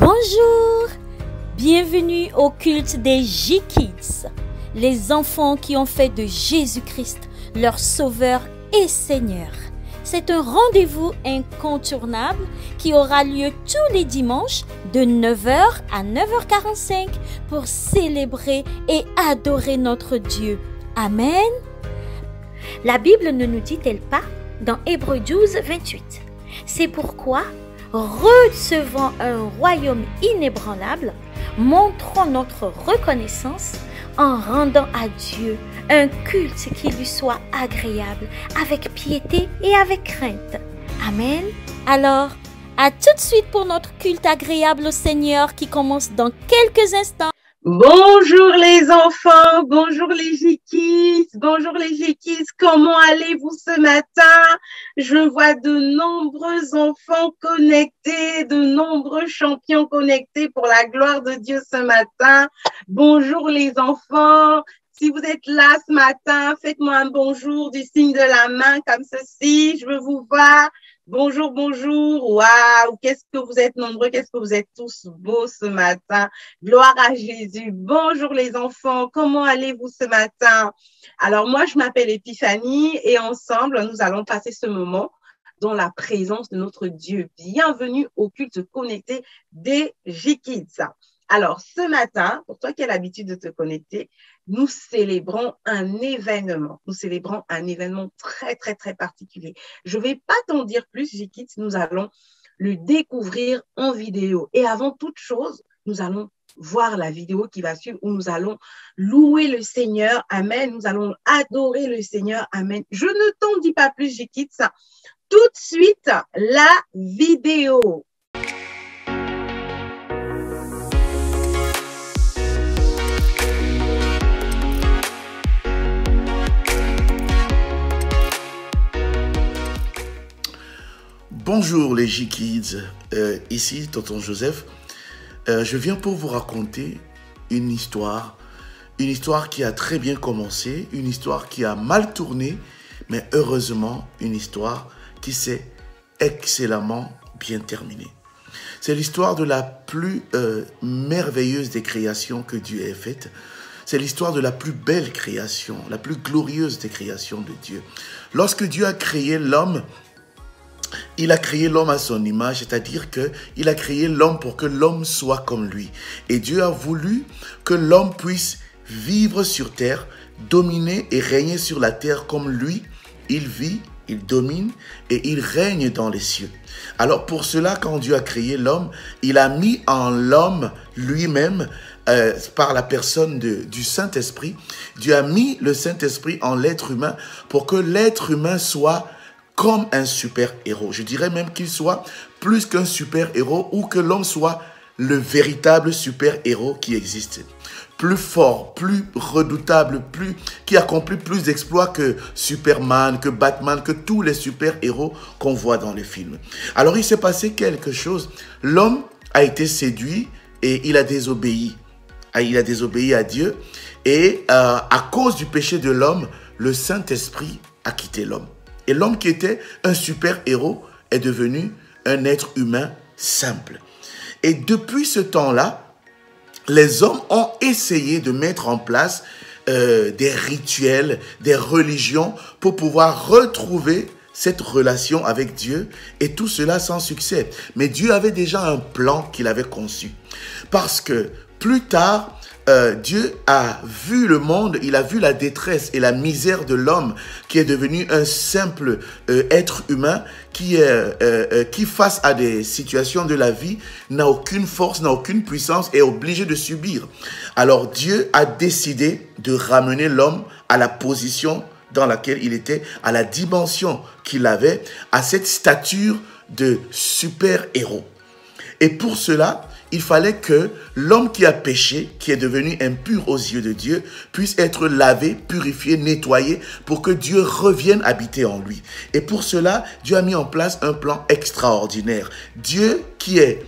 Bonjour, bienvenue au culte des J-Kids, les enfants qui ont fait de Jésus-Christ leur sauveur et Seigneur. C'est un rendez-vous incontournable qui aura lieu tous les dimanches de 9h à 9h45 pour célébrer et adorer notre Dieu. Amen. La Bible ne nous dit-elle pas dans Hébreux 12, 28 ? C'est pourquoi, recevant un royaume inébranlable, montrons notre reconnaissance en rendant à Dieu un culte qui lui soit agréable, avec piété et avec crainte. Amen. Alors, à tout de suite pour notre culte agréable au Seigneur qui commence dans quelques instants. Bonjour les enfants, bonjour les J-Kids, comment allez-vous ce matin? Je vois de nombreux enfants connectés, de nombreux champions connectés pour la gloire de Dieu ce matin. Bonjour les enfants, si vous êtes là ce matin, faites-moi un bonjour du signe de la main comme ceci, je veux vous voir. Bonjour, bonjour, waouh, qu'est-ce que vous êtes nombreux, qu'est-ce que vous êtes tous beaux ce matin, gloire à Jésus. Bonjour les enfants, comment allez-vous ce matin? Alors moi, je m'appelle Épiphanie et ensemble, nous allons passer ce moment dans la présence de notre Dieu. Bienvenue au culte connecté des J-Kids. Alors ce matin, pour toi qui as l'habitude de te connecter, nous célébrons un événement. Nous célébrons un événement très, très, très particulier. Je ne vais pas t'en dire plus, J-Kids. Nous allons le découvrir en vidéo. Et avant toute chose, nous allons voir la vidéo qui va suivre où nous allons louer le Seigneur. Amen. Nous allons adorer le Seigneur. Amen. Je ne t'en dis pas plus, J-Kids. Tout de suite, la vidéo. Bonjour les J-Kids, ici Tonton Joseph. Je viens pour vous raconter une histoire qui a très bien commencé, une histoire qui a mal tourné, mais heureusement une histoire qui s'est excellemment bien terminée. C'est l'histoire de la plus merveilleuse des créations que Dieu ait faites. C'est l'histoire de la plus belle création, la plus glorieuse des créations de Dieu. Lorsque Dieu a créé l'homme, il a créé l'homme à son image, c'est-à-dire qu'il a créé l'homme pour que l'homme soit comme lui. Et Dieu a voulu que l'homme puisse vivre sur terre, dominer et régner sur la terre comme lui. Il vit, il domine et il règne dans les cieux. Alors pour cela, quand Dieu a créé l'homme, il a mis en l'homme lui-même, par la personne du Saint-Esprit, Dieu a mis le Saint-Esprit en l'être humain pour que l'être humain soit comme un super-héros. Je dirais même qu'il soit plus qu'un super-héros ou que l'homme soit le véritable super-héros qui existe. Plus fort, plus redoutable, qui accomplit plus d'exploits que Superman, que Batman, que tous les super-héros qu'on voit dans les films. Alors il s'est passé quelque chose. L'homme a été séduit et il a désobéi. Il a désobéi à Dieu et à cause du péché de l'homme, le Saint-Esprit a quitté l'homme. Et l'homme qui était un super-héros est devenu un être humain simple. Et depuis ce temps-là, les hommes ont essayé de mettre en place des rituels, des religions pour pouvoir retrouver cette relation avec Dieu et tout cela sans succès. Mais Dieu avait déjà un plan qu'il avait conçu. Parce que plus tard, Dieu a vu le monde, il a vu la détresse et la misère de l'homme qui est devenu un simple être humain qui face à des situations de la vie n'a aucune force, n'a aucune puissance et est obligé de subir. Alors Dieu a décidé de ramener l'homme à la position dans laquelle il était, à la dimension qu'il avait, à cette stature de super-héros. Et pour cela, il fallait que l'homme qui a péché, qui est devenu impur aux yeux de Dieu, puisse être lavé, purifié, nettoyé pour que Dieu revienne habiter en lui. Et pour cela, Dieu a mis en place un plan extraordinaire. Dieu qui est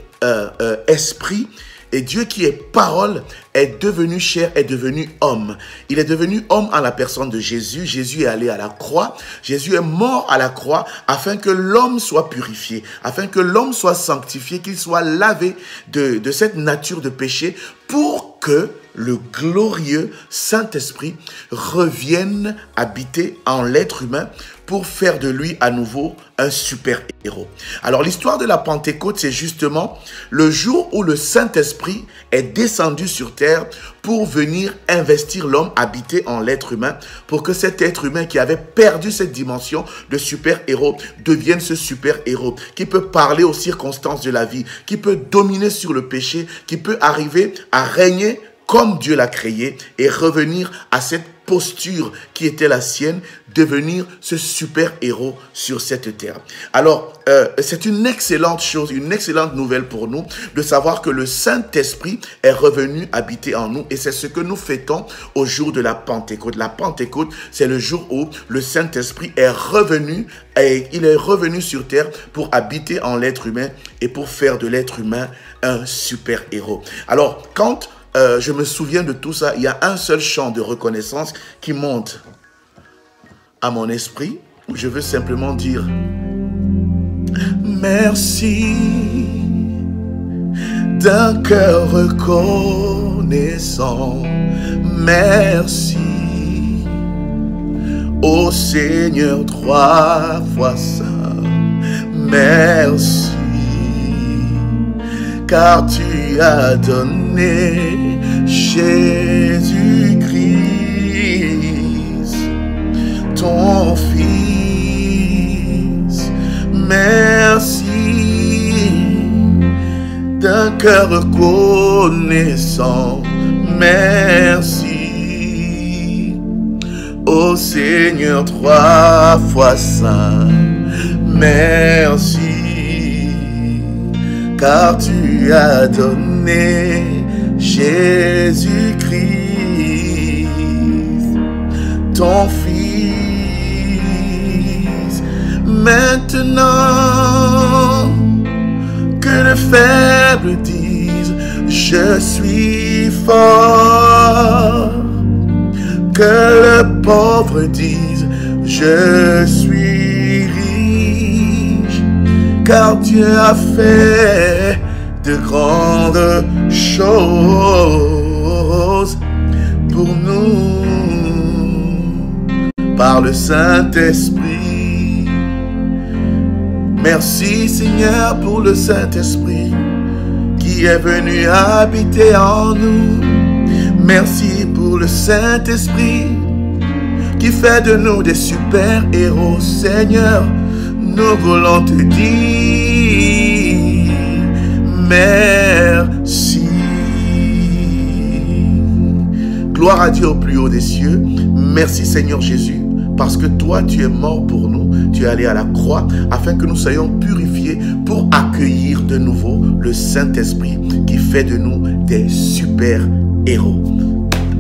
esprit et Dieu qui est parole est devenu chair, est devenu homme. Il est devenu homme en la personne de Jésus. Jésus est allé à la croix. Jésus est mort à la croix afin que l'homme soit purifié, afin que l'homme soit sanctifié, qu'il soit lavé de cette nature de péché pour que le glorieux Saint-Esprit revienne habiter en l'être humain pour faire de lui à nouveau un super-héros. Alors l'histoire de la Pentecôte, c'est justement le jour où le Saint-Esprit est descendu sur terre pour venir investir l'homme, habiter en l'être humain, pour que cet être humain qui avait perdu cette dimension de super-héros devienne ce super-héros, qui peut parler aux circonstances de la vie, qui peut dominer sur le péché, qui peut arriver à régner comme Dieu l'a créé et revenir à cette posture qui était la sienne, devenir ce super-héros sur cette terre. Alors, c'est une excellente chose, une excellente nouvelle pour nous de savoir que le Saint-Esprit est revenu habiter en nous et c'est ce que nous fêtons au jour de la Pentecôte. La Pentecôte, c'est le jour où le Saint-Esprit est revenu et il est revenu sur terre pour habiter en l'être humain et pour faire de l'être humain un super-héros. Alors, quand je me souviens de tout ça, il y a un seul chant de reconnaissance qui monte à mon esprit, où je veux simplement dire merci d'un cœur reconnaissant, merci ô Seigneur 3 fois saint, merci car tu as donné Jésus-Christ, ton Fils. Merci d'un cœur reconnaissant. Merci, ô Seigneur 3 fois saint. Merci, car tu as donné Jésus-Christ, ton Fils. Maintenant que le faible dise je suis fort, que le pauvre dise je suis riche, car Dieu a fait de grandes choses pour nous par le Saint-Esprit. Merci Seigneur pour le Saint-Esprit qui est venu habiter en nous. Merci pour le Saint-Esprit qui fait de nous des super-héros. Seigneur, nous voulons te dire merci. Gloire à Dieu au plus haut des cieux. Merci Seigneur Jésus, parce que toi tu es mort pour nous. Tu es allé à la croix afin que nous soyons purifiés pour accueillir de nouveau le Saint-Esprit qui fait de nous des super-héros.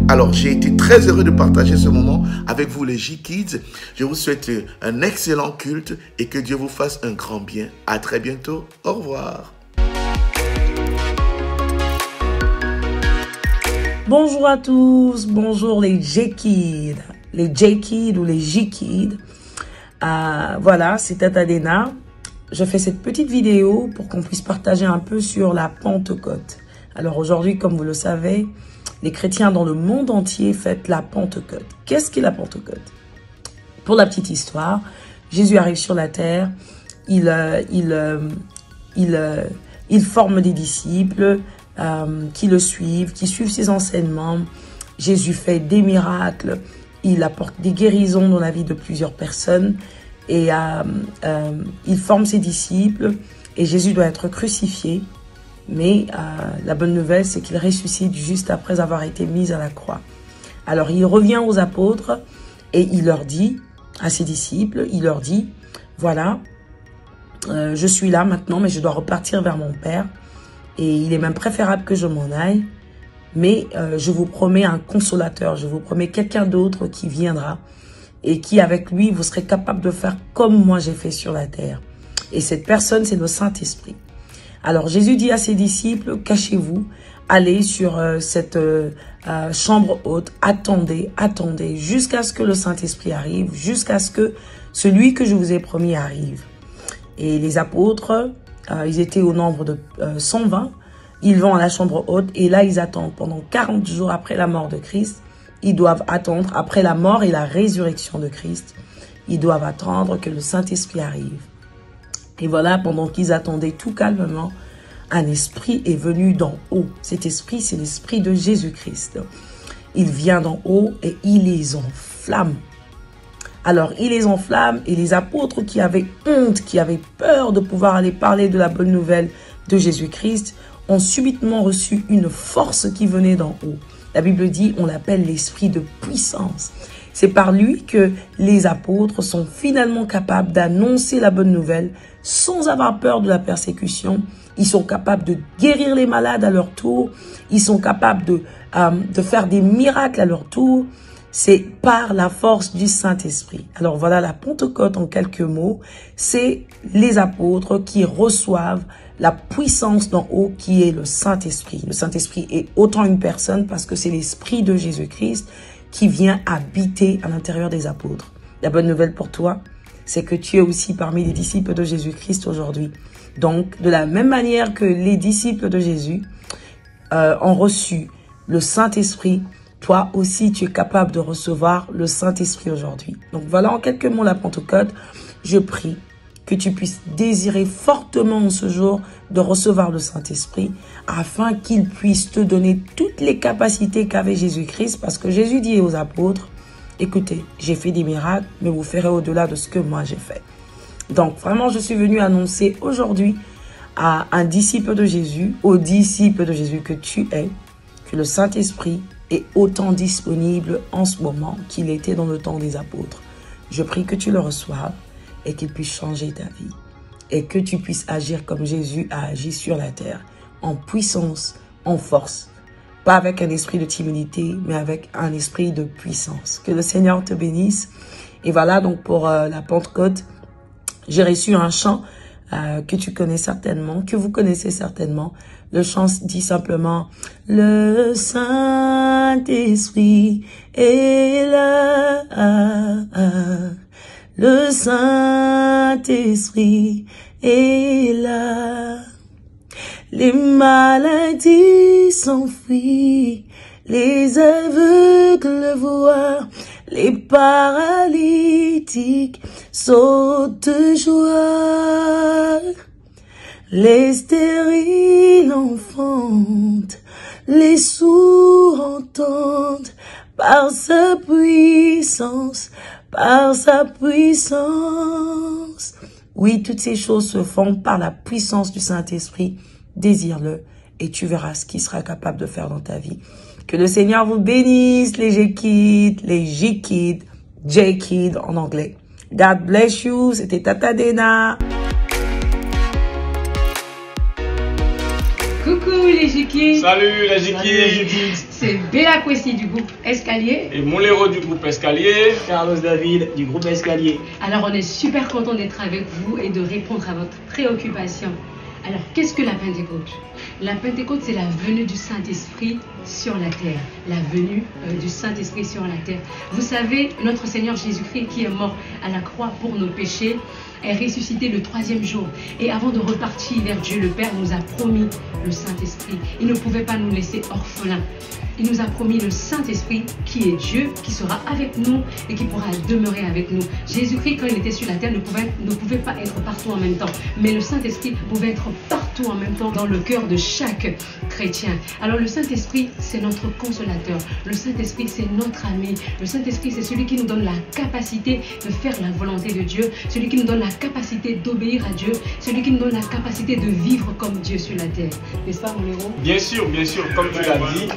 Alors, j'ai été très heureux de partager ce moment avec vous les J-Kids. Je vous souhaite un excellent culte et que Dieu vous fasse un grand bien. À très bientôt. Au revoir. Bonjour à tous. Bonjour les J-Kids. Les J-Kids ou les J-Kids. Voilà, c'est Tata Dena. Je fais cette petite vidéo pour qu'on puisse partager un peu sur la Pentecôte. Alors aujourd'hui, comme vous le savez, les chrétiens dans le monde entier fêtent la Pentecôte. Qu'est-ce qu'est la Pentecôte? Pour la petite histoire, Jésus arrive sur la terre, il forme des disciples qui le suivent, qui suivent ses enseignements. Jésus fait des miracles, il apporte des guérisons dans la vie de plusieurs personnes et il forme ses disciples et Jésus doit être crucifié. Mais la bonne nouvelle, c'est qu'il ressuscite juste après avoir été mis à la croix. Alors, il revient aux apôtres et il leur dit, à ses disciples, il leur dit, voilà, je suis là maintenant, mais je dois repartir vers mon Père. Et il est même préférable que je m'en aille. Mais je vous promets un consolateur, je vous promets quelqu'un d'autre qui viendra et qui, avec lui, vous serez capable de faire comme moi j'ai fait sur la terre. Et cette personne, c'est le Saint-Esprit. Alors Jésus dit à ses disciples, cachez-vous, allez sur cette chambre haute, attendez jusqu'à ce que le Saint-Esprit arrive, jusqu'à ce que celui que je vous ai promis arrive. Et les apôtres, ils étaient au nombre de 120, ils vont à la chambre haute et là ils attendent pendant 40 jours après la mort de Christ. Ils doivent attendre, après la mort et la résurrection de Christ, ils doivent attendre que le Saint-Esprit arrive. Et voilà, pendant qu'ils attendaient tout calmement, un esprit est venu d'en haut. Cet esprit, c'est l'esprit de Jésus-Christ. Il vient d'en haut et il les enflamme. Alors, il les enflamme et les apôtres qui avaient honte, qui avaient peur de pouvoir aller parler de la bonne nouvelle de Jésus-Christ, ont subitement reçu une force qui venait d'en haut. La Bible dit, on l'appelle l'esprit de puissance. C'est par lui que les apôtres sont finalement capables d'annoncer la bonne nouvelle sans avoir peur de la persécution. Ils sont capables de guérir les malades à leur tour. Ils sont capables de faire des miracles à leur tour. C'est par la force du Saint-Esprit. Alors voilà, la Pentecôte en quelques mots, c'est les apôtres qui reçoivent la puissance d'en haut qui est le Saint-Esprit. Le Saint-Esprit est autant une personne parce que c'est l'Esprit de Jésus-Christ qui vient habiter à l'intérieur des apôtres. La bonne nouvelle pour toi, c'est que tu es aussi parmi les disciples de Jésus-Christ aujourd'hui. Donc, de la même manière que les disciples de Jésus ont reçu le Saint-Esprit, toi aussi, tu es capable de recevoir le Saint-Esprit aujourd'hui. Donc, voilà en quelques mots la Pentecôte. Je prie que tu puisses désirer fortement en ce jour de recevoir le Saint-Esprit afin qu'il puisse te donner toutes les capacités qu'avait Jésus-Christ, parce que Jésus dit aux apôtres, écoutez, j'ai fait des miracles, mais vous ferez au-delà de ce que moi j'ai fait. Donc vraiment, je suis venu annoncer aujourd'hui à un disciple de Jésus, au disciple de Jésus que tu es, que le Saint-Esprit est autant disponible en ce moment qu'il était dans le temps des apôtres. Je prie que tu le reçoives et qu'il puisse changer ta vie. Et que tu puisses agir comme Jésus a agi sur la terre, en puissance, en force. Pas avec un esprit de timidité, mais avec un esprit de puissance. Que le Seigneur te bénisse. Et voilà, donc pour la Pentecôte, j'ai reçu un chant que tu connais certainement, que vous connaissez certainement. Le chant dit simplement « Le Saint-Esprit est là ». Le Saint-Esprit est là. Les maladies s'enfuient, les aveugles voient, les paralytiques sautent de joie. Les stériles enfantent, les sourds entendent par sa puissance. Par sa puissance. Oui, toutes ces choses se font par la puissance du Saint-Esprit. Désire-le et tu verras ce qu'il sera capable de faire dans ta vie. Que le Seigneur vous bénisse, les J-Kids, J-Kid en anglais. God bless you. C'était Tata Dena. Coucou les J-Kids. Salut les J-Kids. C'est Bella Kwesi du groupe Escalier. Et Molero du groupe Escalier. Carlos David du groupe Escalier. Alors on est super content d'être avec vous et de répondre à votre préoccupation. Alors qu'est-ce que la Pentecôte? La Pentecôte, c'est la venue du Saint-Esprit sur la terre. La venue du Saint-Esprit sur la terre. Vous savez, notre Seigneur Jésus-Christ qui est mort à la croix pour nos péchés est ressuscité le 3e jour. Et avant de repartir vers Dieu le Père, nous a promis le Saint-Esprit. Il ne pouvait pas nous laisser orphelins. Il nous a promis le Saint-Esprit qui est Dieu, qui sera avec nous et qui pourra demeurer avec nous. Jésus-Christ, quand il était sur la terre, ne pouvait pas être partout en même temps. Mais le Saint-Esprit pouvait être partout en même temps dans le cœur de chaque chrétien. Alors le Saint-Esprit, c'est notre consolateur. Le Saint-Esprit, c'est notre ami. Le Saint-Esprit, c'est celui qui nous donne la capacité de faire la volonté de Dieu. Celui qui nous donne la capacité d'obéir à Dieu. Celui qui nous donne la capacité de vivre comme Dieu sur la terre. N'est-ce pas, mon héros? Bien sûr, comme tu l'as dit,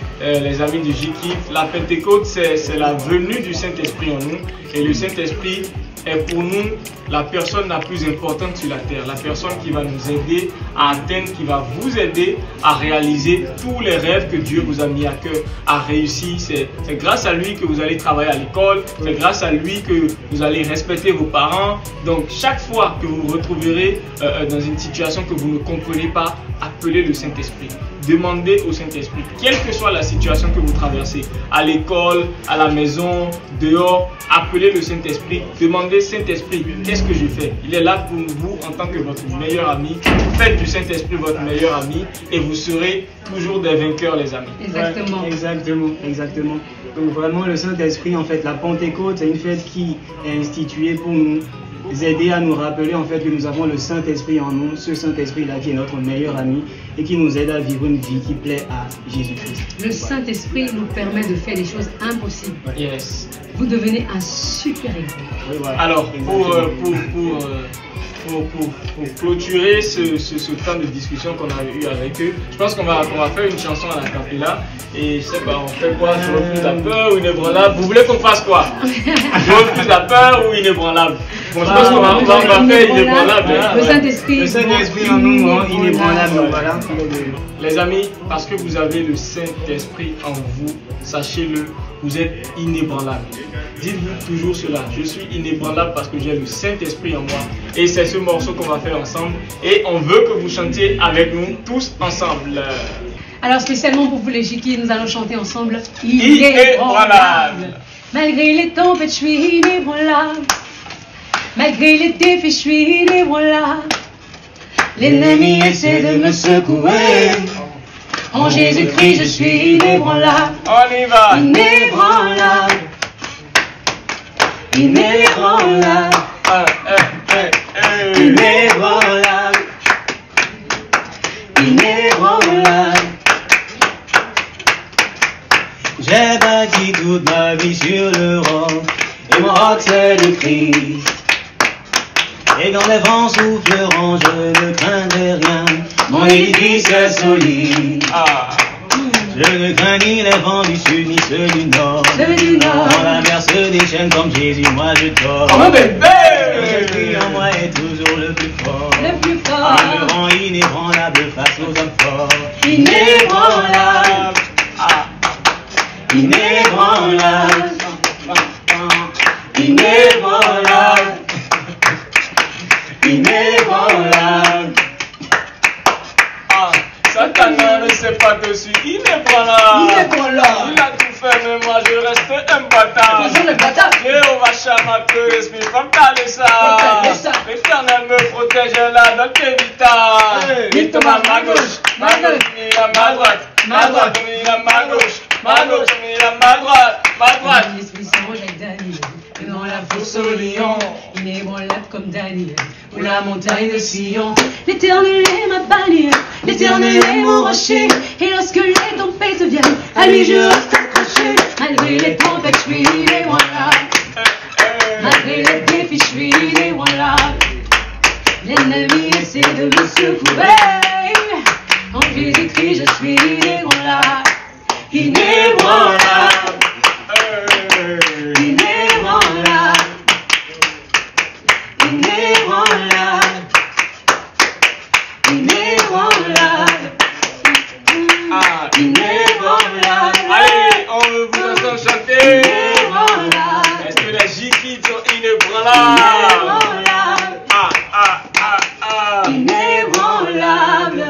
les amis de J-Kids, la Pentecôte, c'est la venue du Saint-Esprit en nous. Et le Saint-Esprit est pour nous la personne la plus importante sur la terre, la personne qui va nous aider à atteindre, qui va vous aider à réaliser tous les rêves que Dieu vous a mis à cœur, à réussir. C'est grâce à lui que vous allez travailler à l'école, c'est grâce à lui que vous allez respecter vos parents. Donc chaque fois que vous vous retrouverez dans une situation que vous ne comprenez pas, appelez le Saint-Esprit. demandez au Saint-Esprit, quelle que soit la situation que vous traversez, à l'école, à la maison, dehors, appelez le Saint-Esprit, demandez Saint-Esprit, qu'est-ce que je fais? Il est là pour vous en tant que votre meilleur ami. Faites du Saint-Esprit votre meilleur ami et vous serez toujours des vainqueurs, les amis. Exactement. Ouais, exactement. Donc vraiment le Saint-Esprit, en fait, la Pentecôte, c'est une fête qui est instituée pour nous aider à nous rappeler en fait que nous avons le Saint-Esprit en nous, ce Saint-Esprit-là qui est notre meilleur ami et qui nous aide à vivre une vie qui plaît à Jésus-Christ. Le Saint-Esprit nous permet de faire des choses impossibles. Yes. Vous devenez un super-héros. Oui, voilà. Alors, pour clôturer ce temps de discussion qu'on a eu avec eux, je pense qu'on va faire une chanson à la cappella. Et je sais pas, on fait quoi? Je refuse la peur ou inébranlable? Vous voulez qu'on fasse quoi? Je refuse la peur ou inébranlable? Bon, je pense qu'on va faire inébranlable. Le Saint-Esprit. Le Saint-Esprit en nous, inébranlable. Voilà. Les amis, parce que vous avez le Saint-Esprit en vous, sachez-le, vous êtes inébranlable. Dites-vous toujours cela, je suis inébranlable parce que j'ai le Saint-Esprit en moi. Et c'est ce morceau qu'on va faire ensemble. Et on veut que vous chantiez avec nous tous ensemble. Alors spécialement pour vous les Jiki, nous allons chanter ensemble Inébranlable. Malgré les tempêtes, je suis inébranlable. Malgré les défis, je suis inébranlable. L'ennemi essaie de me secouer. En Jésus-Christ, je suis inébranlable. On y va. Inébranlable. Inébranlable. Inébranlable. Inébranlable. J'ai bâti toute ma vie sur le roc, et mon roc c'est le Christ. Et quand les vents souffleront, je ne craindrai rien, mon édifice est solide. Je ne crains ni les vents du sud, ni ceux du nord. Quand la mer se déchaîne comme Jésus, moi je dors. Oh bébé! L'esprit en moi est toujours le plus fort. Le plus fort. Il me rend inébranlable face aux hommes forts. Inébranlable. Inébranlable. Inébranlable. Inébranlable. Satan ne sait pas que je suis inébranlable. Inébranlable. Il a tout fait, mais moi je reste imbattable. Toujours le bâtard. Jéhovah Shammah, que esprit, fortaleza ça. L'Éternel me protège là dans tes vitas. Vite ma gauche, ma droite, ma droite, ma gauche, ma droite. L'esprit s'arrange avec Daniel. Et dans la fosse au lion, inébranlable comme Daniel. Ou la montagne de Sion. L'Éternel est ma bannière. L'Éternel est mon rocher. Et lorsque les tempêtes viennent, à lui je reste accroché. Malgré les tempêtes, je suis inébranlable. Malgré les défis, je suis inébranlable. L'ennemi essaie de me secouer. En Jésus-Christ, je suis inébranlable. Inébranlable. Inébranlable. Inébranlable. Inébranlable. Inébranlable. Allez, on veut vous entendre chanter. Est-ce que les J-Kids sont inébranlables? Inébranlable.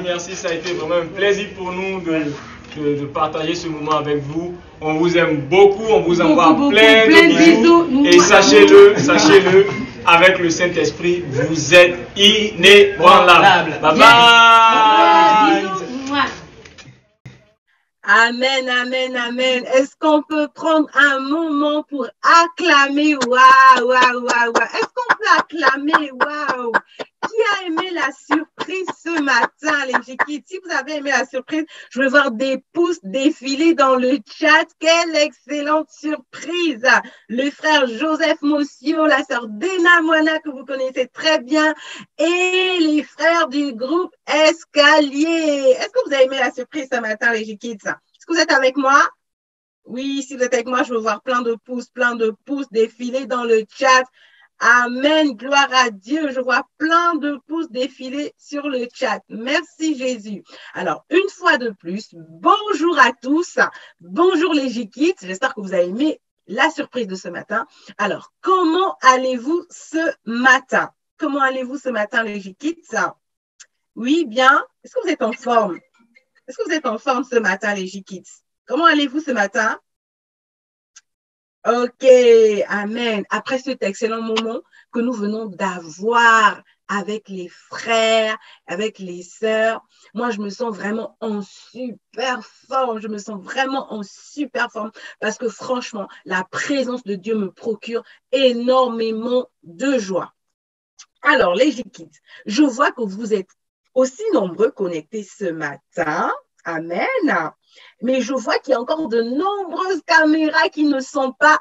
Merci. Ça a été vraiment un plaisir pour nous de partager ce moment avec vous. On vous aime beaucoup, on vous envoie plein de bisous. Et sachez-le, avec le Saint-Esprit, vous êtes inébranlables. Bye bye. Amen. Est-ce qu'on peut prendre un moment pour acclamer? Waouh. Est-ce qu'on peut acclamer? Waouh. Qui a aimé la surprise ce matin, les J-Kids? Si vous avez aimé la surprise, je veux voir des pouces défiler dans le chat. Quelle excellente surprise! Le frère Joseph Mossio, la sœur Dena Moana, que vous connaissez très bien, et les frères du groupe Escalier. Est-ce que vous avez aimé la surprise ce matin, les J-Kids? Est-ce que vous êtes avec moi? Oui, si vous êtes avec moi, je veux voir plein de pouces défiler dans le chat. Amen, gloire à Dieu. Je vois plein de pouces défiler sur le chat. Merci Jésus. Alors, une fois de plus, bonjour à tous. Bonjour les J-Kids. J'espère que vous avez aimé la surprise de ce matin. Alors, comment allez-vous ce matin? Comment allez-vous ce matin les J-Kids? Oui, bien. Est-ce que vous êtes en forme? Est-ce que vous êtes en forme ce matin, les J-Kids? Comment allez-vous ce matin? Ok, amen. Après cet excellent moment que nous venons d'avoir avec les frères, avec les sœurs, moi, je me sens vraiment en super forme. Je me sens vraiment en super forme parce que franchement, la présence de Dieu me procure énormément de joie. Alors, les J-Kids, je vois que vous êtes aussi nombreux connectés ce matin. Amen. Mais je vois qu'il y a encore de nombreuses caméras qui ne sont pas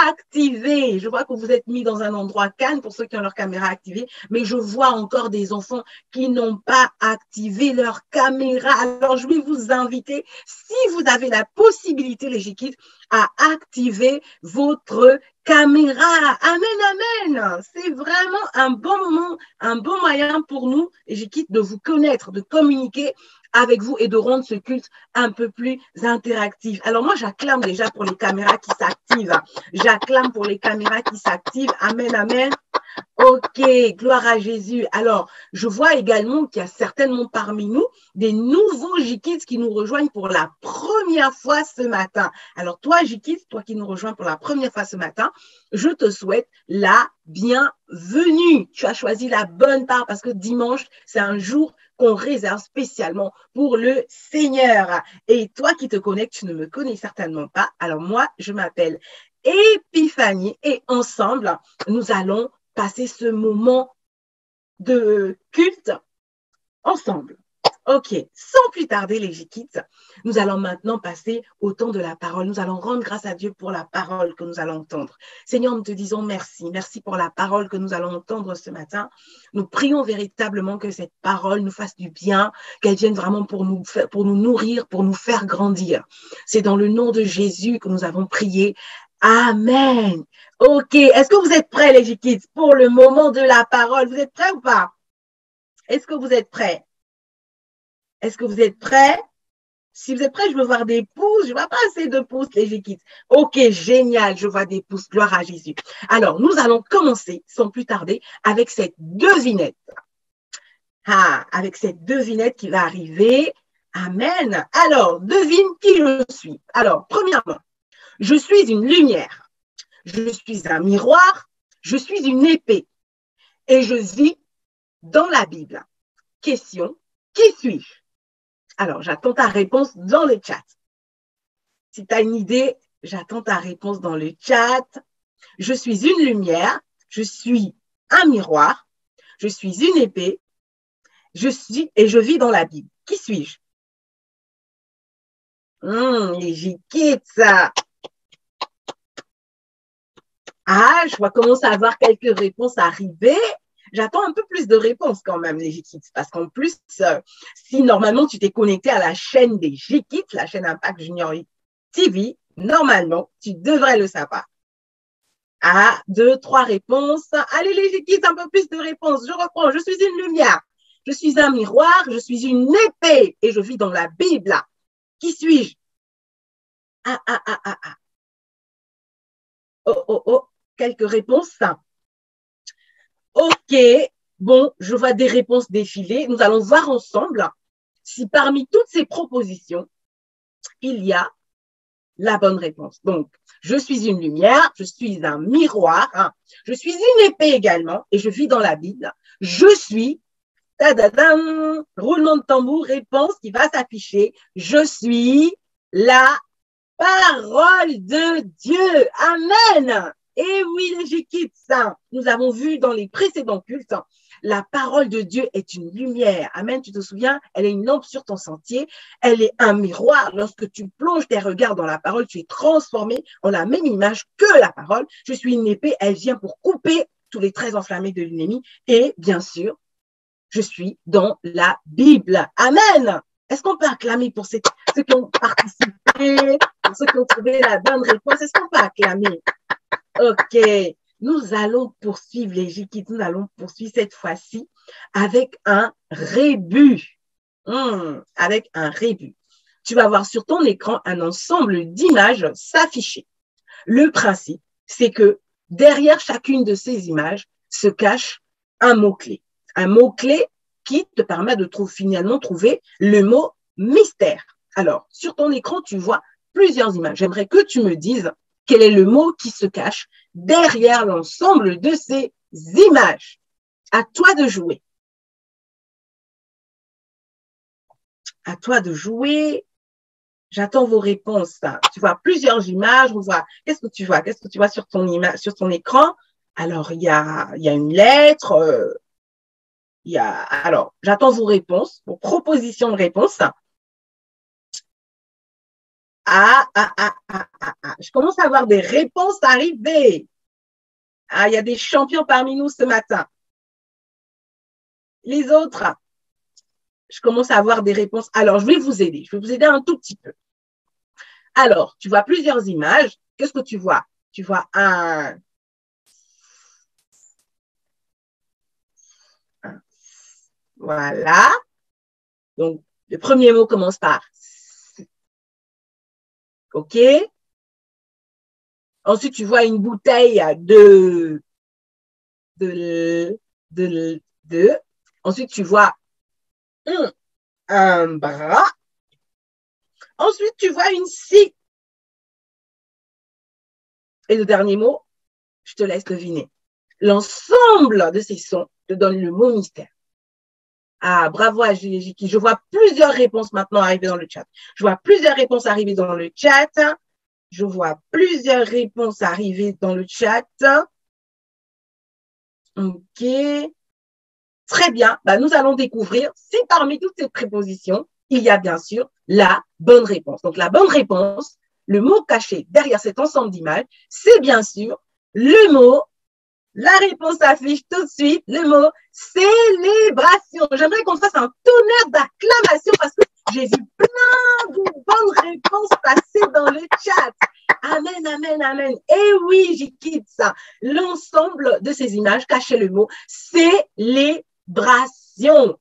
activées. Je vois que vous êtes mis dans un endroit calme pour ceux qui ont leur caméra activée, mais je vois encore des enfants qui n'ont pas activé leur caméra. Alors, je vais vous inviter, si vous avez la possibilité, les J-Kids, à activer votre caméra. Amen, amen. C'est vraiment un bon moment, un bon moyen pour nous, les J-Kids, de vous connaître, de communiquer avec vous et de rendre ce culte un peu plus interactif. Alors moi, j'acclame déjà pour les caméras qui s'activent. J'acclame pour les caméras qui s'activent. Amen, amen. Ok, gloire à Jésus. Alors, je vois également qu'il y a certainement parmi nous des nouveaux J-Kids qui nous rejoignent pour la première fois ce matin. Alors, toi, J-Kids, toi qui nous rejoins pour la première fois ce matin, je te souhaite la bienvenue. Tu as choisi la bonne part parce que dimanche, c'est un jour qu'on réserve spécialement pour le Seigneur. Et toi qui te connectes, tu ne me connais certainement pas. Alors, moi, je m'appelle Épiphanie et ensemble, nous allons passer ce moment de culte ensemble. Ok, sans plus tarder les J-Kids, nous allons maintenant passer au temps de la parole. Nous allons rendre grâce à Dieu pour la parole que nous allons entendre. Seigneur, nous te disons merci. Merci pour la parole que nous allons entendre ce matin. Nous prions véritablement que cette parole nous fasse du bien, qu'elle vienne vraiment pour nous nourrir, pour nous faire grandir. C'est dans le nom de Jésus que nous avons prié. Amen. Ok, est-ce que vous êtes prêts les J-Kids pour le moment de la parole? Vous êtes prêts ou pas? Est-ce que vous êtes prêts? Est-ce que vous êtes prêts? Si vous êtes prêts, je veux voir des pouces. Je ne vois pas assez de pouces, les J-Kids. Ok, génial, je vois des pouces. Gloire à Jésus. Alors, nous allons commencer, sans plus tarder, avec cette devinette. Avec cette devinette qui va arriver. Amen. Alors, devine qui je suis. Alors, premièrement, je suis une lumière. Je suis un miroir. Je suis une épée. Et je vis dans la Bible. Question, qui suis-je? Alors, j'attends ta réponse dans le chat. Si tu as une idée, j'attends ta réponse dans le chat. Je suis une lumière, je suis un miroir, je suis une épée, je vis dans la Bible. Qui suis-je? Les J-Kids, ça. Je commence à avoir quelques réponses arriver. J'attends un peu plus de réponses quand même, les J-Kids, parce qu'en plus, si normalement tu t'es connecté à la chaîne des J-Kids, la chaîne Impact Junior TV, normalement, tu devrais le savoir. 2, 3 réponses. Allez, les J-Kids, un peu plus de réponses. Je reprends. Je suis une lumière. Je suis un miroir. Je suis une épée. Et je vis dans la Bible. Qui suis-je? Oh. Quelques réponses. Ok. Bon, je vois des réponses défiler. Nous allons voir ensemble si parmi toutes ces propositions, il y a la bonne réponse. Donc, je suis une lumière, je suis un miroir, je suis une épée également et je vis dans la Bible. Je suis, roulement de tambour, réponse qui va s'afficher. Je suis la parole de Dieu. Amen. Et oui, les J-Kids, nous avons vu dans les précédents cultes, la parole de Dieu est une lumière. Amen, tu te souviens? Elle est une lampe sur ton sentier. Elle est un miroir. Lorsque tu plonges tes regards dans la parole, tu es transformé en la même image que la parole. Je suis une épée. Elle vient pour couper tous les traits enflammés de l'ennemi. Et bien sûr, je suis dans la Bible. Amen. Est-ce qu'on peut acclamer pour ceux qui ont participé, pour ceux qui ont trouvé la bonne réponse? Est-ce qu'on peut acclamer? Ok. Nous allons poursuivre les J-Kids, nous allons poursuivre cette fois-ci avec un rébut. Avec un rébut. Tu vas voir sur ton écran un ensemble d'images s'afficher. Le principe, c'est que derrière chacune de ces images se cache un mot-clé. Un mot-clé qui te permet de finalement trouver le mot mystère. Alors, sur ton écran, tu vois plusieurs images. J'aimerais que tu me dises quel est le mot qui se cache derrière l'ensemble de ces images. À toi de jouer. À toi de jouer. J'attends vos réponses. Tu vois plusieurs images. On voit. Qu'est-ce que tu vois? Qu'est-ce que tu vois sur ton image, sur ton écran? Alors, il y a une lettre. Alors, j'attends vos réponses, vos propositions de réponses. Je commence à avoir des réponses arriver. Il y a des champions parmi nous ce matin. Les autres, je commence à avoir des réponses. Alors, je vais vous aider. Je vais vous aider un tout petit peu. Alors, tu vois plusieurs images. Qu'est-ce que tu vois? Tu vois Voilà. Donc, le premier mot commence par OK. Ensuite, tu vois une bouteille de. Ensuite, tu vois un bras. Ensuite, tu vois une scie. Et le dernier mot, je te laisse deviner. L'ensemble de ces sons te donne le mot mystère. Bravo à Gilles. Je vois plusieurs réponses maintenant arriver dans le chat. Je vois plusieurs réponses arriver dans le chat. OK. Très bien. Nous allons découvrir si parmi toutes ces prépositions, il y a bien sûr la bonne réponse. Donc, la bonne réponse, le mot caché derrière cet ensemble d'images, c'est bien sûr le mot. La réponse s'affiche tout de suite, le mot célébration. J'aimerais qu'on fasse un tonnerre d'acclamation parce que j'ai vu plein de bonnes réponses passer dans le chat. Amen, amen, amen. Et oui, j'y quitte ça. L'ensemble de ces images cachait le mot célébration.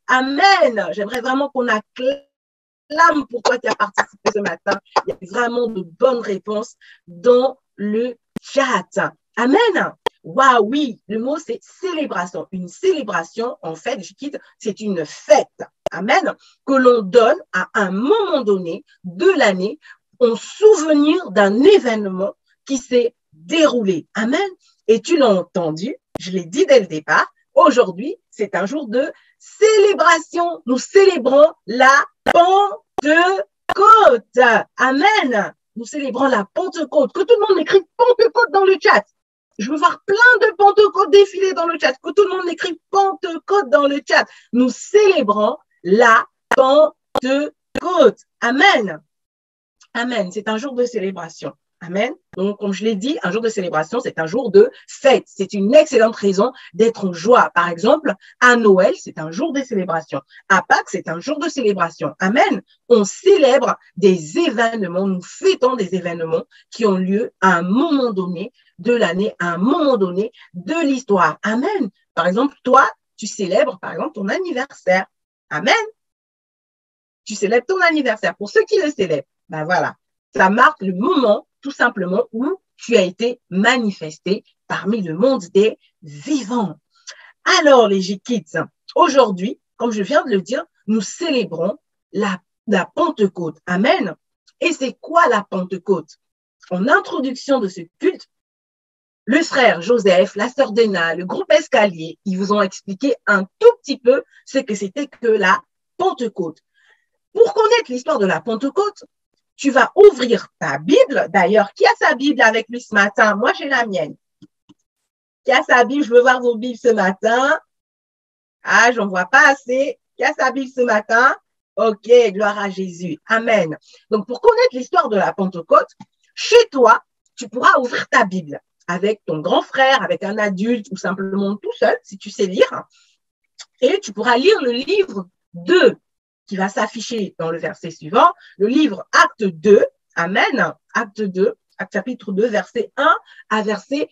Amen. J'aimerais vraiment qu'on acclame pour toi qui as participé ce matin. Il y a vraiment de bonnes réponses dans le chat. Amen. Waouh, oui, le mot c'est célébration. Une célébration, en fait, je quitte, c'est une fête. Amen. Que l'on donne à un moment donné de l'année en souvenir d'un événement qui s'est déroulé. Amen. Et tu l'as entendu, je l'ai dit dès le départ, aujourd'hui, c'est un jour de célébration. Nous célébrons la Pentecôte. Amen. Nous célébrons la Pentecôte. Que tout le monde m'écrive Pentecôte dans le chat. Je veux voir plein de Pentecôte défiler dans le chat. Que tout le monde écrive Pentecôte dans le chat. Nous célébrons la Pentecôte. Amen. Amen. C'est un jour de célébration. Amen. Donc, comme je l'ai dit, un jour de célébration, c'est un jour de fête. C'est une excellente raison d'être en joie. Par exemple, à Noël, c'est un jour de célébration. À Pâques, c'est un jour de célébration. Amen. On célèbre des événements, nous fêtons des événements qui ont lieu à un moment donné de l'année, à un moment donné de l'histoire. Amen. Par exemple, toi, tu célèbres, par exemple, ton anniversaire. Amen. Tu célèbres ton anniversaire. Pour ceux qui le célèbrent, voilà. Ça marque le moment, tout simplement, où tu as été manifesté parmi le monde des vivants. Alors, les J-Kids, aujourd'hui, comme je viens de le dire, nous célébrons la Pentecôte. Amen. Et c'est quoi la Pentecôte? En introduction de ce culte, le frère Joseph, la sœur Dena, le groupe Escalier, ils vous ont expliqué un tout petit peu ce que c'était que la Pentecôte. Pour connaître l'histoire de la Pentecôte, tu vas ouvrir ta Bible. D'ailleurs, qui a sa Bible avec lui ce matin? Moi, j'ai la mienne. Qui a sa Bible? Je veux voir vos Bibles ce matin. J'en vois pas assez. Qui a sa Bible ce matin? Ok, gloire à Jésus. Amen. Donc, pour connaître l'histoire de la Pentecôte, chez toi, tu pourras ouvrir ta Bible avec ton grand frère, avec un adulte ou simplement tout seul, si tu sais lire. Et tu pourras lire le livre 2 qui va s'afficher dans le verset suivant, le livre Acte 2, Amen, Acte 2, Acte chapitre 2, verset 1 à verset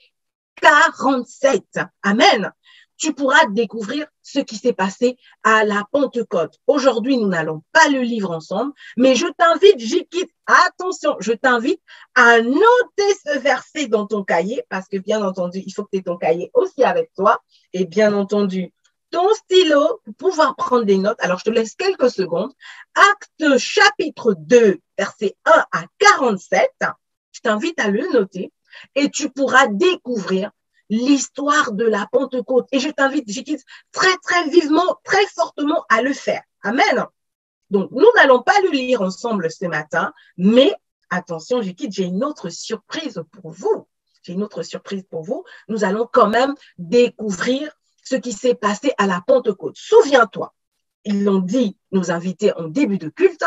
47, Amen. Tu pourras découvrir ce qui s'est passé à la Pentecôte. Aujourd'hui, nous n'allons pas le lire ensemble, mais je t'invite, J-Kids, attention, je t'invite à noter ce verset dans ton cahier, parce que bien entendu, il faut que tu aies ton cahier aussi avec toi, et bien entendu, ton stylo pour pouvoir prendre des notes. Alors, je te laisse quelques secondes. Acte chapitre 2, versets 1 à 47. Je t'invite à le noter et tu pourras découvrir l'histoire de la Pentecôte. Et je t'invite, J-Kids, très, très vivement, très fortement à le faire. Amen. Donc, nous n'allons pas le lire ensemble ce matin, mais attention, J-Kids, j'ai une autre surprise pour vous. J'ai une autre surprise pour vous. Nous allons quand même découvrir ce qui s'est passé à la Pentecôte. Souviens-toi, ils l'ont dit, nos invités en début de culte,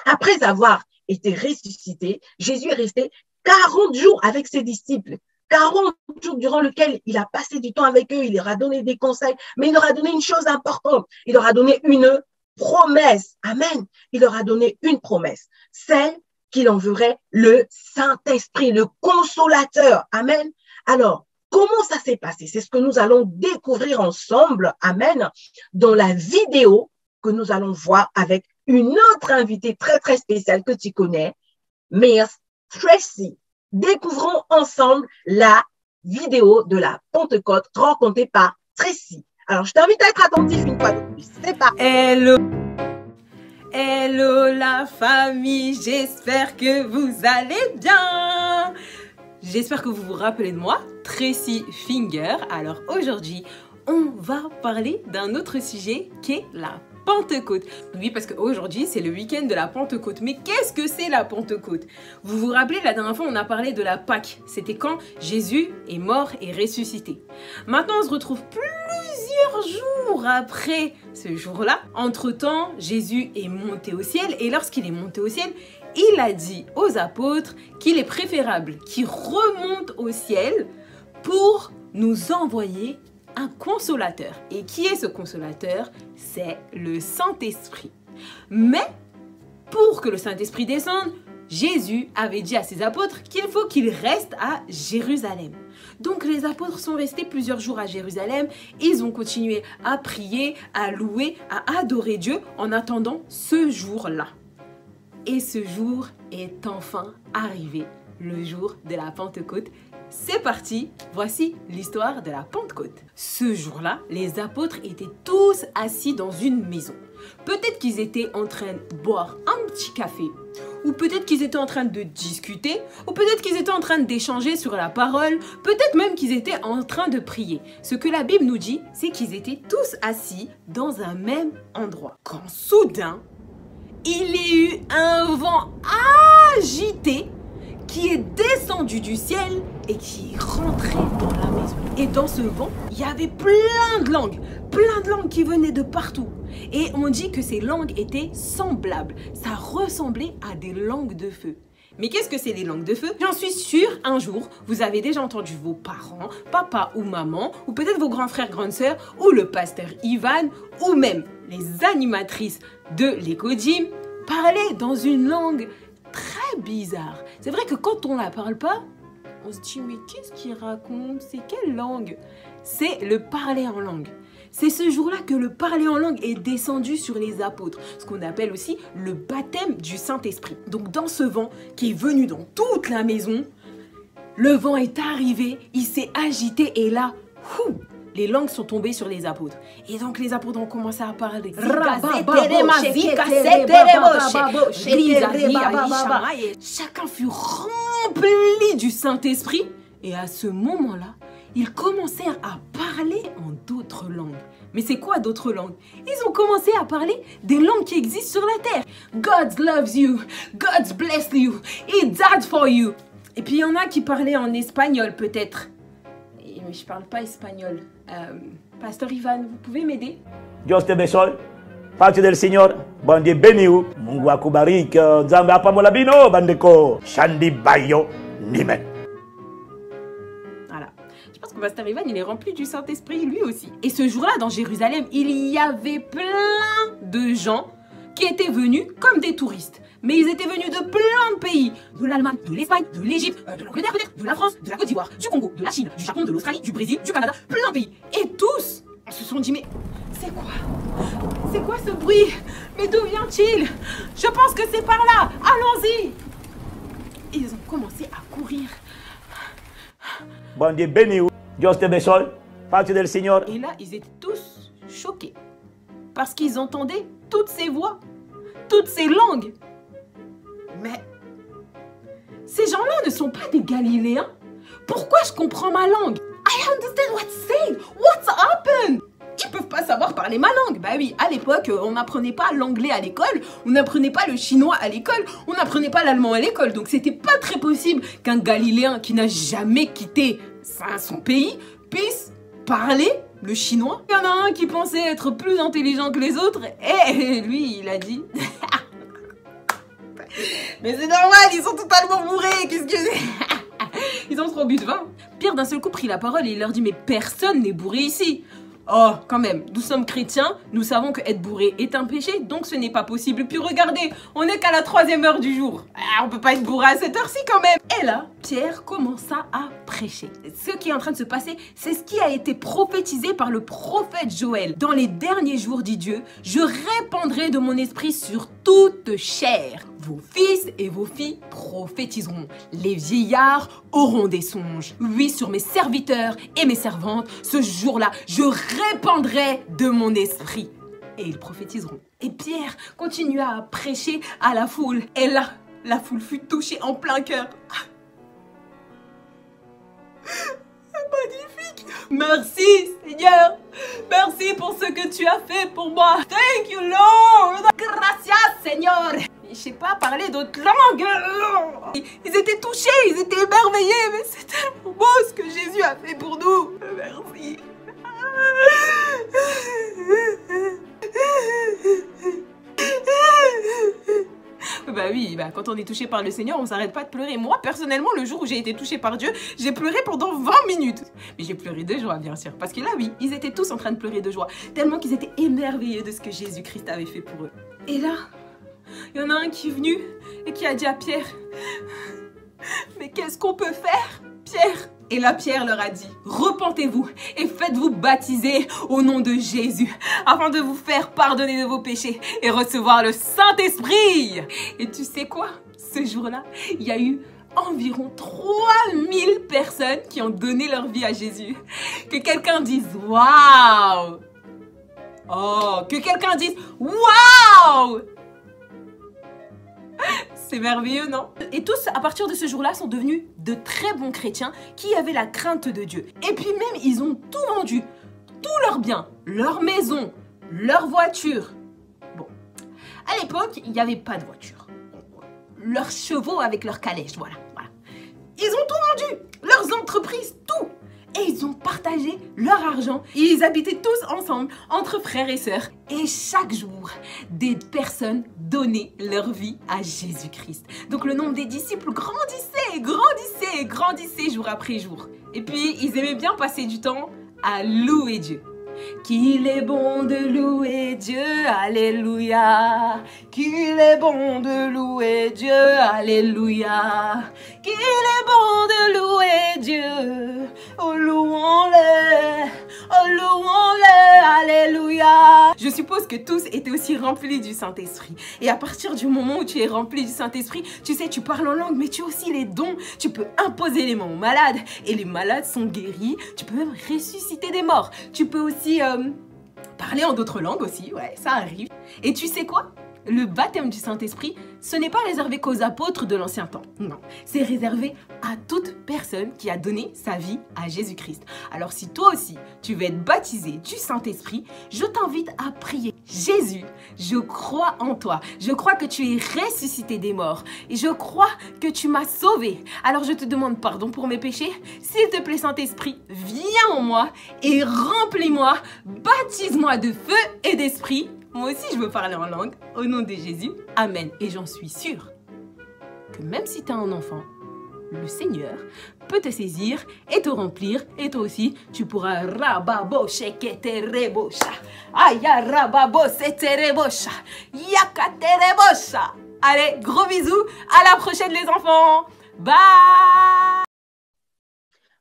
après avoir été ressuscité, Jésus est resté 40 jours avec ses disciples. 40 jours durant lesquels il a passé du temps avec eux, il leur a donné des conseils, mais il leur a donné une chose importante, il leur a donné une promesse. Amen. Il leur a donné une promesse, celle qu'il enverrait le Saint-Esprit, le consolateur. Amen. Alors, comment ça s'est passé? C'est ce que nous allons découvrir ensemble, amen, dans la vidéo que nous allons voir avec une autre invitée très, très spéciale que tu connais, Miss Tracy. Découvrons ensemble la vidéo de la Pentecôte racontée par Tracy. Alors, je t'invite à être attentif une fois de plus. C'est parti. Hello. Hello la famille, j'espère que vous allez bien. J'espère que vous vous rappelez de moi, Tracy Finger. Alors aujourd'hui, on va parler d'un autre sujet qui est la Pentecôte. Oui, parce qu'aujourd'hui, c'est le week-end de la Pentecôte. Mais qu'est-ce que c'est la Pentecôte? Vous vous rappelez, la dernière fois, on a parlé de la Pâque. C'était quand Jésus est mort et ressuscité. Maintenant, on se retrouve plusieurs jours après ce jour-là. Entre-temps, Jésus est monté au ciel. Et lorsqu'il est monté au ciel, il a dit aux apôtres qu'il est préférable qu'il remonte au ciel pour nous envoyer un consolateur. Et qui est ce consolateur? C'est le Saint-Esprit. Mais pour que le Saint-Esprit descende, Jésus avait dit à ses apôtres qu'il faut qu'ils restent à Jérusalem. Donc les apôtres sont restés plusieurs jours à Jérusalem. Ils ont continué à prier, à louer, à adorer Dieu en attendant ce jour-là. Et ce jour est enfin arrivé, le jour de la Pentecôte. C'est parti, voici l'histoire de la Pentecôte. Ce jour-là, les apôtres étaient tous assis dans une maison. Peut-être qu'ils étaient en train de boire un petit café, ou peut-être qu'ils étaient en train de discuter, ou peut-être qu'ils étaient en train d'échanger sur la parole, peut-être même qu'ils étaient en train de prier. Ce que la Bible nous dit, c'est qu'ils étaient tous assis dans un même endroit. Quand soudain, il y a eu un vent agité qui est descendu du ciel et qui est rentré dans la maison. Et dans ce vent, il y avait plein de langues qui venaient de partout. Et on dit que ces langues étaient semblables. Ça ressemblait à des langues de feu. Mais qu'est-ce que c'est les langues de feu? J'en suis sûre, un jour, vous avez déjà entendu vos parents, papa ou maman, ou peut-être vos grands frères, grandes sœurs, ou le pasteur Ivan, ou même les animatrices de l'Éco-Gym, parler dans une langue très bizarre. C'est vrai que quand on la parle pas, on se dit mais qu'est-ce qu'il raconte? C'est quelle langue? C'est le parler en langue. C'est ce jour-là que le parler en langue est descendu sur les apôtres, ce qu'on appelle aussi le baptême du Saint-Esprit. Donc dans ce vent qui est venu dans toute la maison, le vent est arrivé, il s'est agité et là, les langues sont tombées sur les apôtres. Et donc les apôtres ont commencé à parler. Chacun fut rempli du Saint-Esprit. Et à ce moment-là, ils commencèrent à parler en d'autres langues. Mais c'est quoi d'autres langues? Ils ont commencé à parler des langues qui existent sur la terre. God loves you. God bless you. He died for you. Et puis il y en a qui parlaient en espagnol peut-être. Mais je parle pas espagnol. Pasteur Ivan, vous pouvez m'aider? Dios te bendiga. Paz del Señor. Bon Dieu béni. Mungu akubariki. Nzambe apamola bino bandeko. Shandi bayo nimen. Voilà. Je pense que Pasteur Ivan, il est rempli du Saint-Esprit lui aussi. Et ce jour-là, dans Jérusalem, il y avait plein de gens qui étaient venus comme des touristes. Mais ils étaient venus de plein de pays. De l'Allemagne, de l'Espagne, de l'Égypte, de l'Angleterre peut-être, de la France, de la Côte d'Ivoire, du Congo, de la Chine, du Japon, de l'Australie, du Brésil, du Canada, plein de pays. Et tous se sont dit, mais c'est quoi? C'est quoi ce bruit? Mais d'où vient-il? Je pense que c'est par là. Allons-y. Et ils ont commencé à courir. Bon Dieu béni. Dios te bendiga. Paz del Señor. Et là, ils étaient tous choqués parce qu'ils entendaient toutes ces voix, toutes ces langues. Mais ces gens-là ne sont pas des Galiléens. Pourquoi je comprends ma langue? I understand what's said. What's happened? Ils peuvent pas savoir parler ma langue. Bah oui, à l'époque, on n'apprenait pas l'anglais à l'école, on n'apprenait pas le chinois à l'école, on n'apprenait pas l'allemand à l'école. Donc c'était pas très possible qu'un Galiléen qui n'a jamais quitté son pays puisse parler le chinois. Il y en a un qui pensait être plus intelligent que les autres et lui, il a dit... Mais c'est normal, ils sont totalement bourrés, qu'est-ce que... Ils ont trop bu de vin. Pierre d'un seul coup prit la parole et il leur dit, mais personne n'est bourré ici. Oh, quand même, nous sommes chrétiens, nous savons que être bourré est un péché, donc ce n'est pas possible. Puis regardez, on n'est qu'à la 3e heure du jour. On peut pas être bourré à cette heure-ci quand même. Et là, Pierre commença à prêcher. Ce qui est en train de se passer, c'est ce qui a été prophétisé par le prophète Joël. Dans les derniers jours, dit Dieu, je répandrai de mon esprit sur toute chair. Vos fils et vos filles prophétiseront. Les vieillards auront des songes. Oui, sur mes serviteurs et mes servantes, ce jour-là, je répandrai de mon esprit. Et ils prophétiseront. Et Pierre continua à prêcher à la foule. Et là, la foule fut touchée en plein cœur. Magnifique. Merci, Seigneur. Merci pour ce que tu as fait pour moi. Thank you, Lord. Gracias, Seigneur. Je sais pas parler d'autres langues. Ils étaient touchés, ils étaient émerveillés. Mais c'est tellement beau ce que Jésus a fait pour nous. Merci. Bah oui, bah quand on est touché par le Seigneur, on s'arrête pas de pleurer. Moi, personnellement, le jour où j'ai été touchée par Dieu, j'ai pleuré pendant 20 minutes. Mais j'ai pleuré de joie, bien sûr. Parce que là, oui, ils étaient tous en train de pleurer de joie. Tellement qu'ils étaient émerveillés de ce que Jésus-Christ avait fait pour eux. Et là, il y en a un qui est venu et qui a dit à Pierre, mais qu'est-ce qu'on peut faire, Pierre? Et là, Pierre leur a dit, repentez-vous et faites-vous baptiser au nom de Jésus afin de vous faire pardonner de vos péchés et recevoir le Saint-Esprit. Et tu sais quoi? Ce jour-là, il y a eu environ 3000 personnes qui ont donné leur vie à Jésus. Que quelqu'un dise, waouh! Oh, que quelqu'un dise, waouh! C'est merveilleux, non? Et tous, à partir de ce jour-là, sont devenus de très bons chrétiens qui avaient la crainte de Dieu. Et puis même, ils ont tout vendu. Tous leurs biens, leur maison, leur voiture. Bon, à l'époque, il n'y avait pas de voiture. Leurs chevaux avec leurs calèches, voilà. Ils ont tout vendu, leurs entreprises, tout. Et ils ont partagé leur argent. Ils habitaient tous ensemble, entre frères et sœurs. Et chaque jour, des personnes donnaient leur vie à Jésus-Christ. Donc le nombre des disciples grandissait, grandissait, grandissait jour après jour. Et puis, ils aimaient bien passer du temps à louer Dieu. Qu'il est bon de louer Dieu, alléluia. Qu'il est bon de louer Dieu, alléluia. Qu'il est bon de louer Dieu, oh louons-le, oh louons-le, alléluia. Je suppose que tous étaient aussi remplis du Saint-Esprit. Et à partir du moment où tu es rempli du Saint-Esprit, tu sais, tu parles en langue, mais tu as aussi les dons. Tu peux imposer les mains aux malades et les malades sont guéris. Tu peux même ressusciter des morts. Tu peux aussi parler en d'autres langues aussi, ouais, ça arrive. Et tu sais quoi? Le baptême du Saint-Esprit, ce n'est pas réservé qu'aux apôtres de l'ancien temps. Non, c'est réservé à toute personne qui a donné sa vie à Jésus-Christ. Alors si toi aussi, tu veux être baptisé du Saint-Esprit, je t'invite à prier. Jésus, je crois en toi. Je crois que tu es ressuscité des morts. Et je crois que tu m'as sauvé. Alors je te demande pardon pour mes péchés. S'il te plaît, Saint-Esprit, viens en moi et remplis-moi. Baptise-moi de feu et d'esprit. Moi aussi, je veux parler en langue. Au nom de Jésus, Amen. Et j'en suis sûre que même si tu as un enfant, le Seigneur peut te saisir et te remplir. Et toi aussi, tu pourras rababo sheketerebosha. Aya rababo seterebosha. Yakaterebosha. Allez, gros bisous. À la prochaine les enfants. Bye.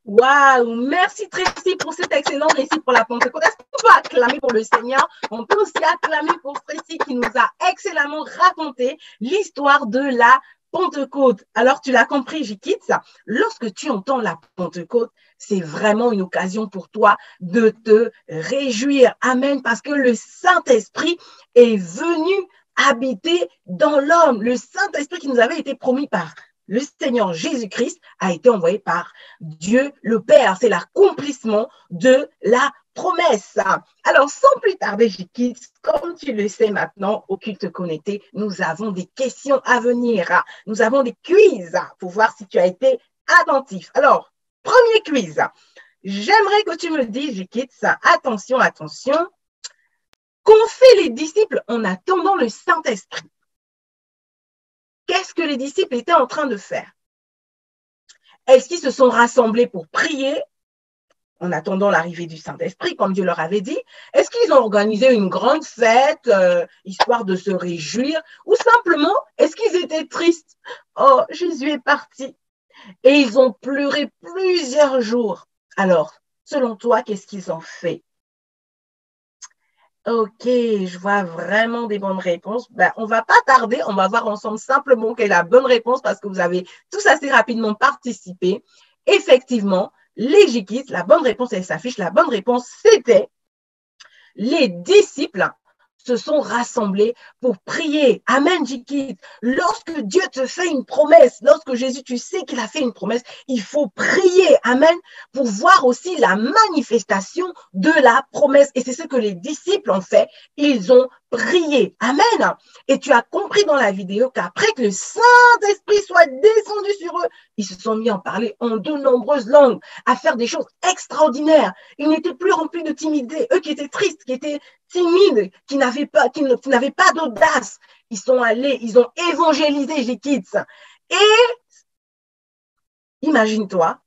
Waouh, merci Tracy pour cet excellent récit pour la Pentecôte. Est-ce qu'on peut acclamer pour le Seigneur? On peut aussi acclamer pour Tracy qui nous a excellemment raconté l'histoire de la Pentecôte. Alors, tu l'as compris, J-Kids, lorsque tu entends la Pentecôte, c'est vraiment une occasion pour toi de te réjouir. Amen, parce que le Saint-Esprit est venu habiter dans l'homme. Le Saint-Esprit qui nous avait été promis par le Seigneur Jésus-Christ a été envoyé par Dieu le Père. C'est l'accomplissement de la promesse. Alors, sans plus tarder, J-Kids, comme tu le sais maintenant, au culte connecté, nous avons des questions à venir. Nous avons des quiz pour voir si tu as été attentif. Alors, premier quiz. J'aimerais que tu me dises, J-Kids, attention, attention, qu'ont fait les disciples en attendant le Saint-Esprit? Qu'est-ce que les disciples étaient en train de faire? Est-ce qu'ils se sont rassemblés pour prier en attendant l'arrivée du Saint-Esprit, comme Dieu leur avait dit? Est-ce qu'ils ont organisé une grande fête, histoire de se réjouir? Ou simplement, est-ce qu'ils étaient tristes? Oh, Jésus est parti. Et ils ont pleuré plusieurs jours. Alors, selon toi, qu'est-ce qu'ils ont fait? Ok, je vois vraiment des bonnes réponses. Ben, on va pas tarder, on va voir ensemble simplement quelle est la bonne réponse parce que vous avez tous assez rapidement participé. Effectivement, les J-Kids, la bonne réponse, elle s'affiche. La bonne réponse, c'était les disciples se sont rassemblés pour prier. Amen, J-Kids. Lorsque Dieu te fait une promesse, lorsque Jésus, tu sais qu'il a fait une promesse, il faut prier. Amen. Pour voir aussi la manifestation de la promesse. Et c'est ce que les disciples ont fait. Ils ont prié. Amen. Et tu as compris dans la vidéo qu'après que le Saint-Esprit soit descendu sur eux, ils se sont mis à parler en de nombreuses langues, à faire des choses extraordinaires. Ils n'étaient plus remplis de timidité. Eux qui étaient tristes, qui étaient timides, qui n'avaient pas d'audace. Ils sont allés, ils ont évangélisé les kids. Et imagine-toi,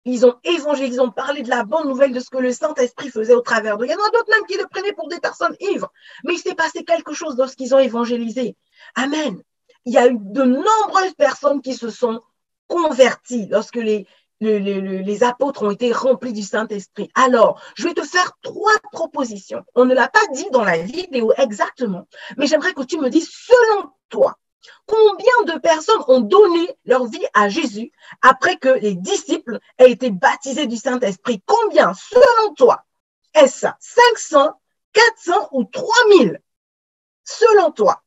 ils ont évangélisé, ils ont parlé de la bonne nouvelle de ce que le Saint-Esprit faisait au travers d'eux. Il y en a d'autres même qui le prenaient pour des personnes ivres. Mais il s'est passé quelque chose lorsqu'ils ont évangélisé. Amen. Il y a eu de nombreuses personnes qui se sont converties lorsque les apôtres ont été remplis du Saint-Esprit. Alors, je vais te faire 3 propositions. On ne l'a pas dit dans la vidéo exactement, mais j'aimerais que tu me dises, selon toi, combien de personnes ont donné leur vie à Jésus après que les disciples aient été baptisés du Saint-Esprit? Combien, selon toi? Est-ce 500, 400 ou 3000? Selon toi?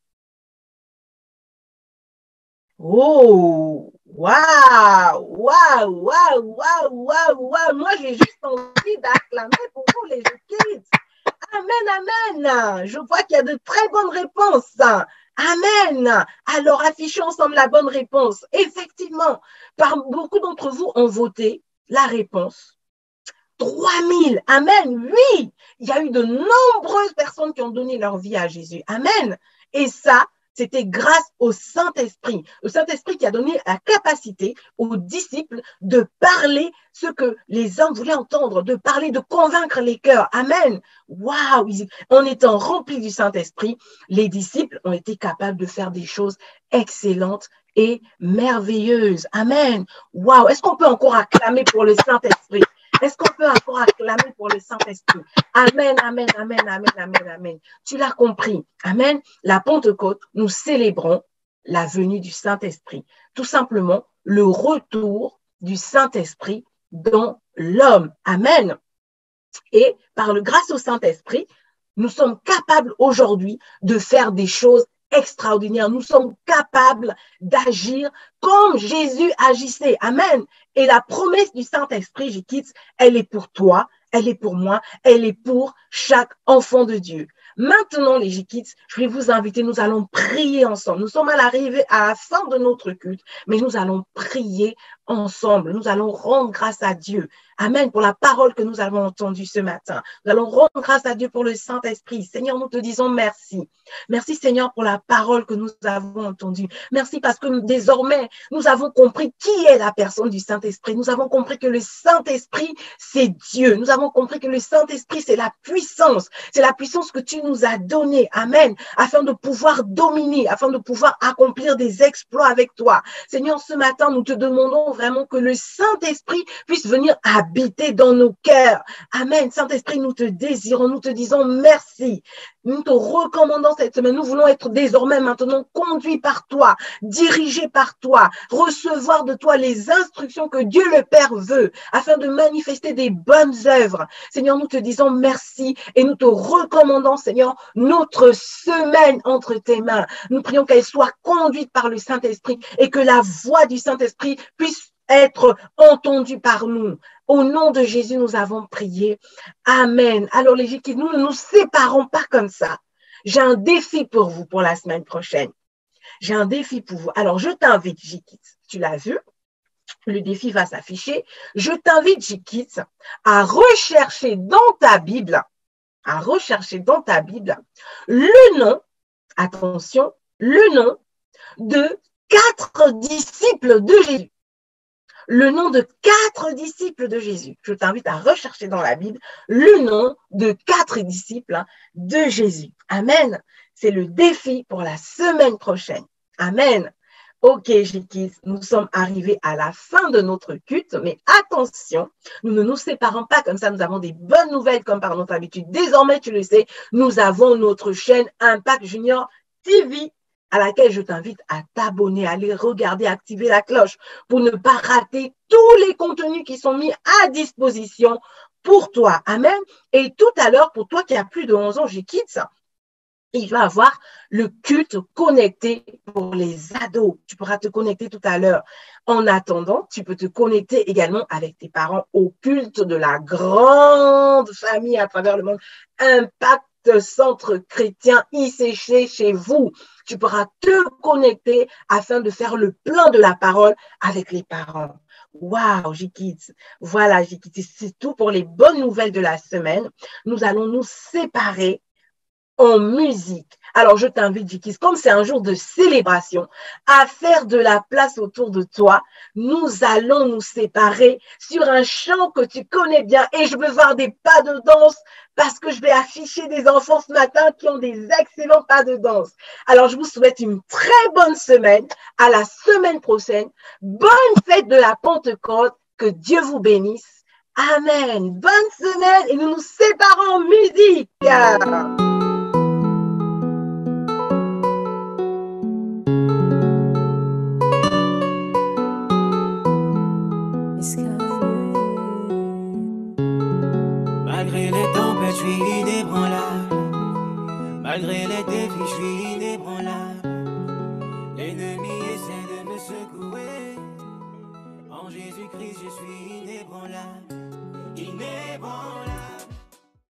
Oh, waouh, waouh, waouh, waouh, waouh, waouh. Moi, j'ai juste envie d'acclamer pour vous, les kids. Amen, amen. Je vois qu'il y a de très bonnes réponses. Amen. Alors, affichons ensemble la bonne réponse. Effectivement, beaucoup d'entre vous ont voté la réponse 3000. Amen. Oui, il y a eu de nombreuses personnes qui ont donné leur vie à Jésus. Amen. Et ça, c'était grâce au Saint-Esprit. Le Saint-Esprit qui a donné la capacité aux disciples de parler ce que les hommes voulaient entendre, de parler, de convaincre les cœurs. Amen. Waouh! En étant remplis du Saint-Esprit, les disciples ont été capables de faire des choses excellentes et merveilleuses. Amen. Waouh! Est-ce qu'on peut encore acclamer pour le Saint-Esprit? Est-ce qu'on peut encore acclamer pour le Saint-Esprit? Amen, amen, amen, amen, amen, amen. Tu l'as compris. Amen. La Pentecôte, nous célébrons la venue du Saint-Esprit. Tout simplement, le retour du Saint-Esprit dans l'homme. Amen. Et grâce au Saint-Esprit, nous sommes capables aujourd'hui de faire des choses extraordinaires. Nous sommes capables d'agir comme Jésus agissait. Amen. Et la promesse du Saint-Esprit, J-Kids, elle est pour toi, elle est pour moi, elle est pour chaque enfant de Dieu. Maintenant, les J-Kids, je vais vous inviter, nous allons prier ensemble. Nous sommes à la fin de notre culte, mais nous allons prier ensemble. Nous allons rendre grâce à Dieu. Amen, pour la parole que nous avons entendue ce matin. Nous allons rendre grâce à Dieu pour le Saint-Esprit. Seigneur, nous te disons merci. Merci, Seigneur, pour la parole que nous avons entendue. Merci parce que désormais, nous avons compris qui est la personne du Saint-Esprit. Nous avons compris que le Saint-Esprit, c'est Dieu. Nous avons compris que le Saint-Esprit, c'est la puissance. C'est la puissance que tu nous as donnée. Amen. Afin de pouvoir dominer, afin de pouvoir accomplir des exploits avec toi. Seigneur, ce matin, nous te demandons vraiment que le Saint-Esprit puisse venir habiter dans nos cœurs. Amen. Saint-Esprit, nous te désirons, nous te disons merci. Nous te recommandons cette semaine. Nous voulons être désormais maintenant conduits par toi, dirigés par toi, recevoir de toi les instructions que Dieu le Père veut afin de manifester des bonnes œuvres. Seigneur, nous te disons merci et nous te recommandons, Seigneur, notre semaine entre tes mains. Nous prions qu'elle soit conduite par le Saint-Esprit et que la voix du Saint-Esprit puisse être entendue par nous. Au nom de Jésus, nous avons prié. Amen. Alors les J-Kids, nous ne nous séparons pas comme ça. J'ai un défi pour vous pour la semaine prochaine. J'ai un défi pour vous. Alors je t'invite, J-Kids, tu l'as vu, le défi va s'afficher. Je t'invite, J-Kids, à rechercher dans ta Bible, le nom, attention, le nom de 4 disciples de Jésus. Le nom de 4 disciples de Jésus. Je t'invite à rechercher dans la Bible le nom de 4 disciples de Jésus. Amen. C'est le défi pour la semaine prochaine. Amen. Ok, J-Kids, nous sommes arrivés à la fin de notre culte, mais attention, nous ne nous séparons pas comme ça, nous avons des bonnes nouvelles comme par notre habitude. Désormais, tu le sais, nous avons notre chaîne Impact Junior TV, à laquelle je t'invite à t'abonner, à aller regarder, activer la cloche pour ne pas rater tous les contenus qui sont mis à disposition pour toi. Amen. Et tout à l'heure, pour toi qui as plus de 11 ans, J-Kids, il va avoir le culte connecté pour les ados. Tu pourras te connecter tout à l'heure. En attendant, tu peux te connecter également avec tes parents au culte de la grande famille à travers le monde. Impact Centre Chrétien ICC chez vous. Tu pourras te connecter afin de faire le plein de la parole avec les parents. Waouh, J-Kids. Voilà, J-Kids. C'est tout pour les bonnes nouvelles de la semaine. Nous allons nous séparer en musique. Alors, je t'invite, J-Kids, comme c'est un jour de célébration, à faire de la place autour de toi. Nous allons nous séparer sur un chant que tu connais bien et je veux voir des pas de danse parce que je vais afficher des enfants ce matin qui ont des excellents pas de danse. Alors, je vous souhaite une très bonne semaine. À la semaine prochaine. Bonne fête de la Pentecôte. Que Dieu vous bénisse. Amen. Bonne semaine et nous nous séparons en musique. Malgré les tempêtes, je suis inébranlable. Malgré les défis, je suis inébranlable. L'ennemi essaie de me secouer. En Jésus-Christ, je suis inébranlable. Inébranlable.